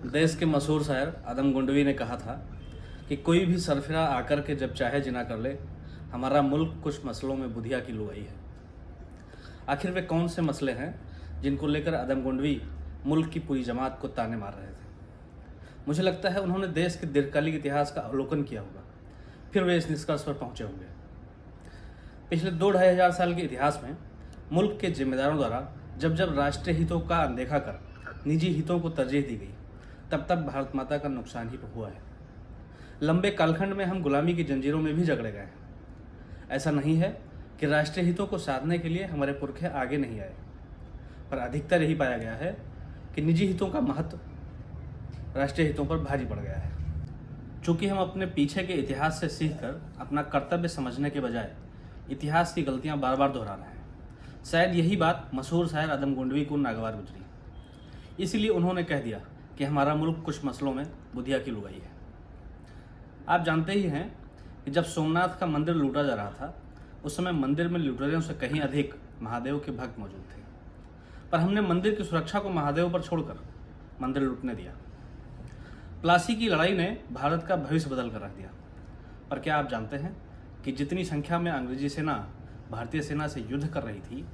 देश के मशहूर शायर आदम गोंडवी ने कहा था कि कोई भी सरफिरा आकर के जब चाहे जिना कर ले, हमारा मुल्क कुछ मसलों में बुधिया की लुगाई है। आखिर वे कौन से मसले हैं जिनको लेकर आदम गोंडवी मुल्क की पूरी जमात को ताने मार रहे थे? मुझे लगता है उन्होंने देश के दीर्घकालिक इतिहास का अवलोकन किया होगा, फिर वे इस निष्कर्ष पर पहुंचे होंगे। पिछले 2-2.5 हजार साल के इतिहास में मुल्क के जिम्मेदारों द्वारा जब जब राष्ट्रीय हितों का अनदेखा कर निजी हितों को तरजीह दी गई, तब तब भारत माता का नुकसान ही हुआ है। लंबे कालखंड में हम गुलामी की जंजीरों में भी जकड़े गए हैं। ऐसा नहीं है कि राष्ट्रीय हितों को साधने के लिए हमारे पुरखे आगे नहीं आए, पर अधिकतर यही पाया गया है कि निजी हितों का महत्व राष्ट्रीय हितों पर भारी पड़ गया है। चूंकि हम अपने पीछे के इतिहास से सीखकर अपना कर्तव्य समझने के बजाय इतिहास की गलतियां बार बार दोहरा रहे हैं, शायद यही बात मशहूर शायर आदम गोंडवी को नागवार गुजरी। इसीलिए उन्होंने कह दिया कि हमारा मुल्क कुछ मसलों में बुधिया की लुगाई है। आप जानते ही हैं कि जब सोमनाथ का मंदिर लूटा जा रहा था, उस समय मंदिर में लुटेरों से कहीं अधिक महादेव के भक्त मौजूद थे, पर हमने मंदिर की सुरक्षा को महादेव पर छोड़कर मंदिर लूटने दिया। प्लासी की लड़ाई ने भारत का भविष्य बदल कर रख दिया। पर क्या आप जानते हैं कि जितनी संख्या में अंग्रेजी सेना भारतीय सेना से युद्ध कर रही थी,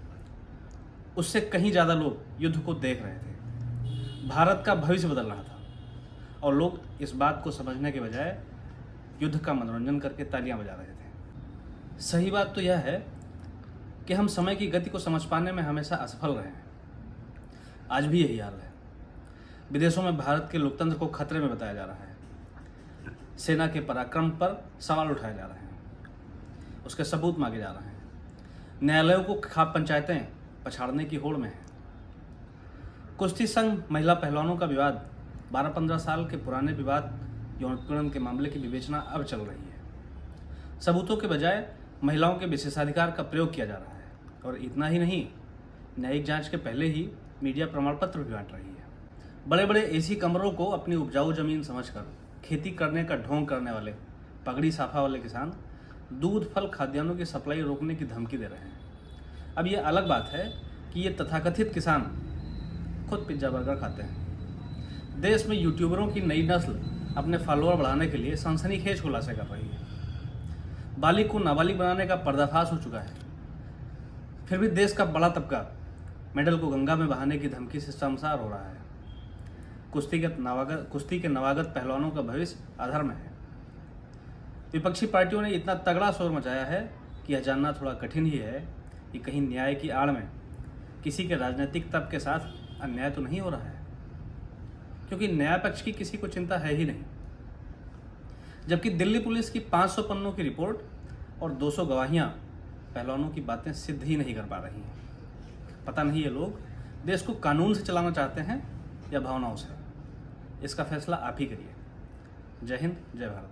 उससे कहीं ज़्यादा लोग युद्ध को देख रहे थे। भारत का भविष्य बदल रहा था और लोग इस बात को समझने के बजाय युद्ध का मनोरंजन करके तालियां बजा रहे थे। सही बात तो यह है कि हम समय की गति को समझ पाने में हमेशा असफल रहे हैं। आज भी यही हाल है। विदेशों में भारत के लोकतंत्र को खतरे में बताया जा रहा है। सेना के पराक्रम पर सवाल उठाए जा रहे हैं, उसके सबूत मांगे जा रहे हैं। न्यायालयों को खाप पंचायतें पछाड़ने की होड़ में है। कुश्ती संघ महिला पहलवानों का विवाद 12-15 साल के पुराने विवाद यौन उत्पीड़न के मामले की विवेचना अब चल रही है। सबूतों के बजाय महिलाओं के विशेषाधिकार का प्रयोग किया जा रहा है, और इतना ही नहीं, न्यायिक जांच के पहले ही मीडिया प्रमाण पत्र भी बांट रही है। बड़े बड़े एसी कमरों को अपनी उपजाऊ जमीन समझकर खेती करने का ढोंग करने वाले पगड़ी साफा वाले किसान दूध फल खाद्यान्नों की सप्लाई रोकने की धमकी दे रहे हैं। अब यह अलग बात है कि ये तथाकथित किसान खुद पिज्जा बर्गर खाते हैं। देश में यूट्यूबरों की नई नस्ल अपने फॉलोअर बढ़ाने के लिए सनसनीखेज खुलासे कर रही है। बालिग को नाबालिग बनाने का पर्दाफाश हो चुका है, फिर भी देश का बड़ा तबका मेडल को गंगा में बहाने की धमकी से शर्मसार हो रहा है। कुश्ती के नवागत पहलवानों का भविष्य अधर में है। विपक्षी पार्टियों ने इतना तगड़ा शोर मचाया है कि यह जानना थोड़ा कठिन ही है कि कहीं न्याय की आड़ में किसी के राजनीतिक तब के साथ अन्याय तो नहीं हो रहा है, क्योंकि न्याय पक्ष की किसी को चिंता है ही नहीं। जबकि दिल्ली पुलिस की 500 पन्नों की रिपोर्ट और 200 गवाहियां पहलवानों की बातें सिद्ध ही नहीं कर पा रही हैं। पता नहीं ये लोग देश को कानून से चलाना चाहते हैं या भावनाओं से। इसका फैसला आप ही करिए। जय हिंद, जय भारत।